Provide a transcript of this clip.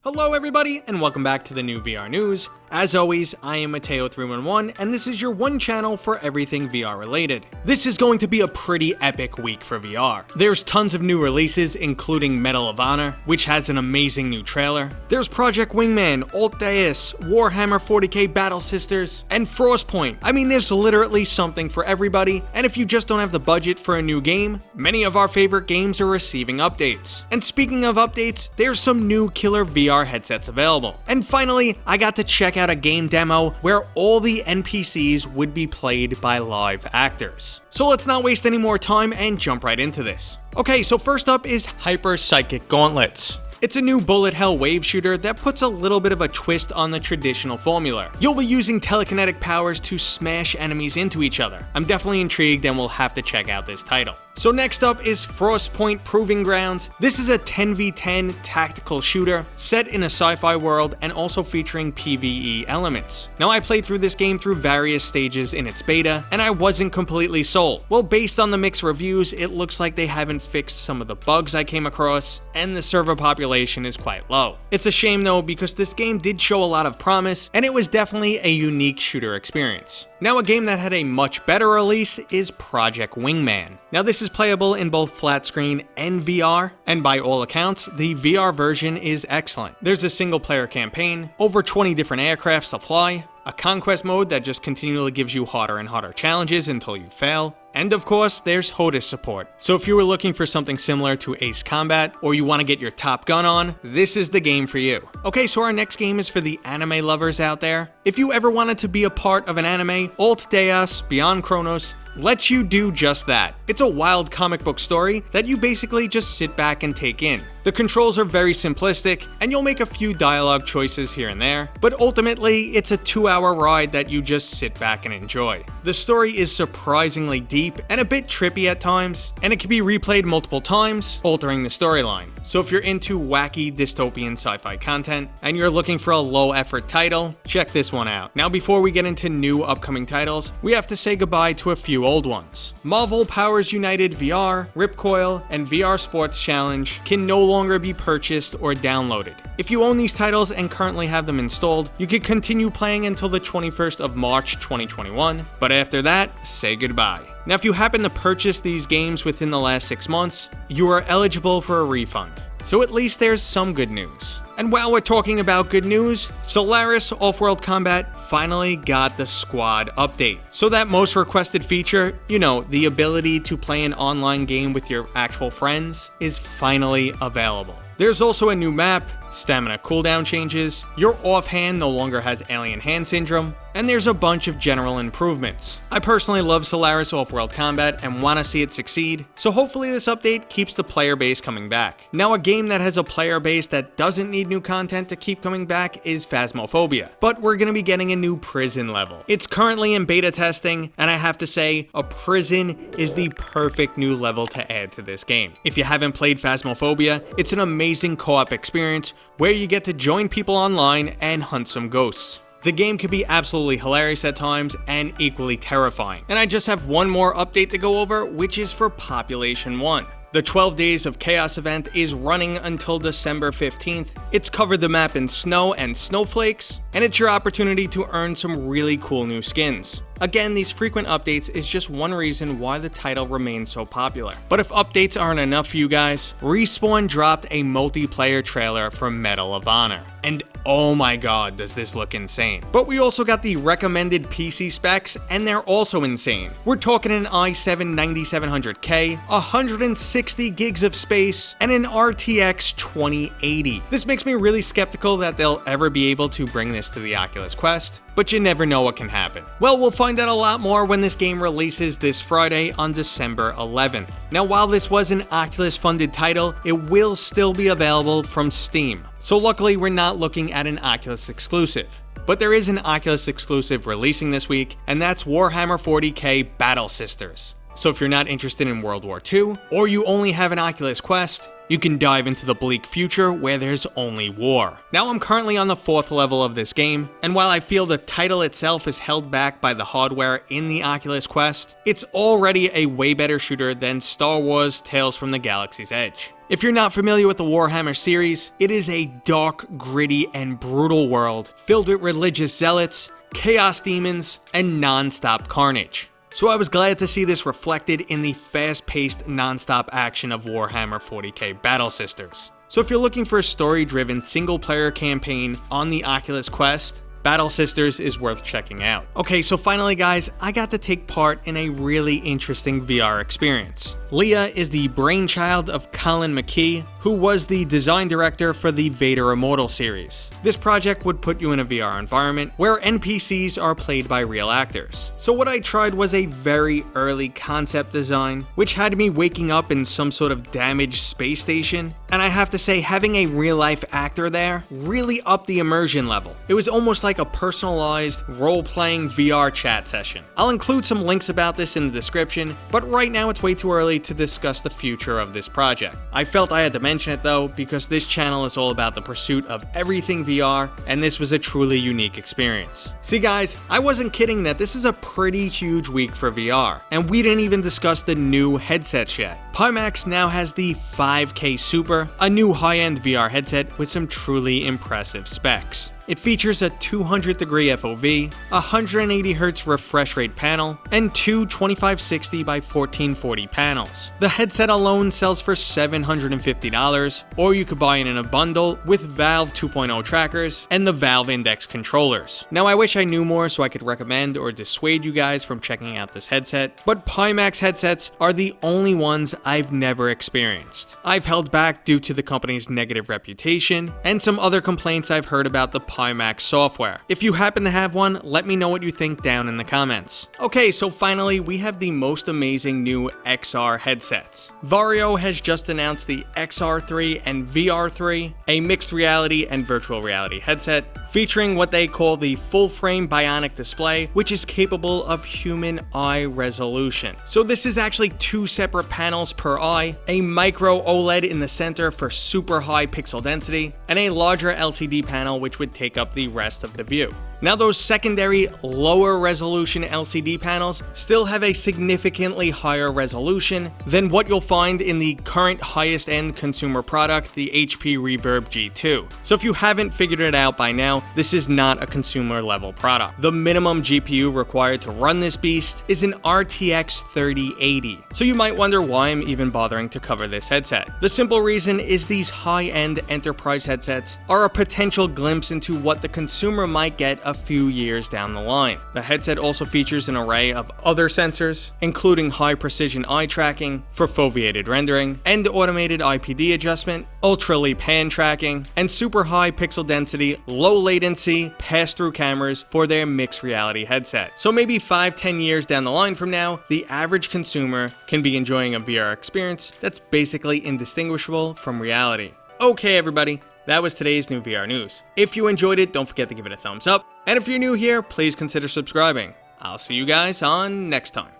Hello everybody, and welcome back to the new VR news. As always, I am Mateo311, and this is your one channel for everything VR related. This is going to be a pretty epic week for VR. There's tons of new releases, including Medal of Honor, which has an amazing new trailer. There's Project Wingman, Deus, Warhammer 40k Battle Sisters, and Frontpoint. I mean, there's literally something for everybody, and if you just don't have the budget for a new game, many of our favorite games are receiving updates. And speaking of updates, there's some new killer VR headsets available. And finally, I got to check out a game demo where all the NPCs would be played by live actors. So let's not waste any more time and jump right into this. Okay, so first up is Hyper Psychic Gauntlets. It's a new bullet hell wave shooter that puts a little bit of a twist on the traditional formula. You'll be using telekinetic powers to smash enemies into each other. I'm definitely intrigued and we'll have to check out this title. So next up is Frostpoint Proving Grounds. This is a 10v10 tactical shooter set in a sci-fi world and also featuring PvE elements. Now I played through this game through various stages in its beta and I wasn't completely sold. Well, based on the mixed reviews, it looks like they haven't fixed some of the bugs I came across and the server population is quite low. It's a shame though because this game did show a lot of promise and it was definitely a unique shooter experience. Now a game that had a much better release is Project Wingman. Now this is playable in both flat screen and VR, and by all accounts, the VR version is excellent. There's a single player campaign, over 20 different aircrafts to fly, a conquest mode that just continually gives you harder and harder challenges until you fail, and of course, there's HOTAS support. So if you were looking for something similar to Ace Combat, or you want to get your Top Gun on, this is the game for you. Okay, so our next game is for the anime lovers out there. If you ever wanted to be a part of an anime, Deus Beyond Chronos lets you do just that. It's a wild comic book story that you basically just sit back and take in. The controls are very simplistic, and you'll make a few dialogue choices here and there, but ultimately, it's a 2-hour ride that you just sit back and enjoy. The story is surprisingly deep and a bit trippy at times, and it can be replayed multiple times, altering the storyline. So if you're into wacky dystopian sci-fi content, and you're looking for a low-effort title, check this one out. Now before we get into new upcoming titles, we have to say goodbye to a few old ones. Marvel Powers United VR, Ripcoil, and VR Sports Challenge can no longer be purchased or downloaded. If you own these titles and currently have them installed, you could continue playing until the 21st of March 2021, but after that, say goodbye. Now if you happen to purchase these games within the last 6 months, you are eligible for a refund. So at least there's some good news. And while we're talking about good news, Solaris Off World Combat finally got the squad update. So that most requested feature, you know, the ability to play an online game with your actual friends, is finally available. There's also a new map, stamina cooldown changes, your offhand no longer has alien hand syndrome, and there's a bunch of general improvements. I personally love Solaris Off World Combat and want to see it succeed, so hopefully this update keeps the player base coming back. Now a game that has a player base that doesn't need new content to keep coming back is Phasmophobia, but we're going to be getting a new prison level. It's currently in beta testing, and I have to say, a prison is the perfect new level to add to this game. If you haven't played Phasmophobia, it's an amazing co-op experience where you get to join people online and hunt some ghosts. The game can be absolutely hilarious at times and equally terrifying. And I just have one more update to go over, which is for Population 1. The 12 Days of Chaos event is running until December 15th. It's covered the map in snow and snowflakes, and it's your opportunity to earn some really cool new skins. Again, these frequent updates is just one reason why the title remains so popular. But if updates aren't enough for you guys, Respawn dropped a multiplayer trailer for Medal of Honor. And oh my god, does this look insane. But we also got the recommended PC specs, and they're also insane. We're talking an i7 9700K, 160 gigs of space, and an RTX 2080. This makes me really skeptical that they'll ever be able to bring this to the Oculus Quest, but you never know what can happen. Well, we'll find out a lot more when this game releases this Friday on December 11th. Now, while this was an Oculus-funded title, it will still be available from Steam. So luckily, we're not looking at an Oculus exclusive. But there is an Oculus exclusive releasing this week, and that's Warhammer 40k Battle Sisters. So if you're not interested in World War II, or you only have an Oculus Quest, you can dive into the bleak future where there's only war. Now I'm currently on the 4th level of this game, and while I feel the title itself is held back by the hardware in the Oculus Quest, it's already a way better shooter than Star Wars Tales from the Galaxy's Edge. If you're not familiar with the Warhammer series, it is a dark, gritty, and brutal world filled with religious zealots, chaos demons, and non-stop carnage. So I was glad to see this reflected in the fast-paced, non-stop action of Warhammer 40k Battle Sisters. So if you're looking for a story-driven single-player campaign on the Oculus Quest, Battle Sisters is worth checking out. Okay, so finally guys, I got to take part in a really interesting VR experience. Lila is the brainchild of Colin McKee, who was the design director for the Vader Immortal series. This project would put you in a VR environment where NPCs are played by real actors. So what I tried was a very early concept design, which had me waking up in some sort of damaged space station, and I have to say having a real life actor there really upped the immersion level. It was almost like a personalized role-playing VR chat session. I'll include some links about this in the description, but right now it's way too early to discuss the future of this project. I felt I had to mention it though, because this channel is all about the pursuit of everything VR, and this was a truly unique experience. See guys, I wasn't kidding that this is a pretty huge week for VR, and we didn't even discuss the new headsets yet. Pimax now has the 5K Super, a new high-end VR headset with some truly impressive specs. It features a 200-degree FOV, 180Hz refresh rate panel, and two 2560 by 1440 panels. The headset alone sells for $750, or you could buy it in a bundle with Valve 2.0 trackers and the Valve Index controllers. Now I wish I knew more so I could recommend or dissuade you guys from checking out this headset, but Pimax headsets are the only ones I've never experienced. I've held back due to the company's negative reputation and some other complaints I've heard about the Pimax software. If you happen to have one, let me know what you think down in the comments. Okay, so finally we have the most amazing new XR headsets. Varjo has just announced the XR3 and VR3, a mixed reality and virtual reality headset featuring what they call the full frame bionic display, which is capable of human eye resolution. So this is actually two separate panels per eye, a micro OLED in the center for super high pixel density, and a larger LCD panel which would take up the rest of the view. Now those secondary lower resolution LCD panels still have a significantly higher resolution than what you'll find in the current highest end consumer product, the HP Reverb G2. So if you haven't figured it out by now, this is not a consumer level product. The minimum GPU required to run this beast is an RTX 3080. So you might wonder why I'm even bothering to cover this headset. The simple reason is these high-end enterprise headsets are a potential glimpse into what the consumer might get a few years down the line. The headset also features an array of other sensors, including high precision eye tracking for foveated rendering, and automated IPD adjustment, ultra leap hand tracking, and super high pixel density, low latency, pass-through cameras for their mixed reality headset. So maybe 5-10 years down the line from now, the average consumer can be enjoying a VR experience that's basically indistinguishable from reality. Okay everybody, that was today's new VR news. If you enjoyed it, don't forget to give it a thumbs up. And if you're new here, please consider subscribing. I'll see you guys on next time.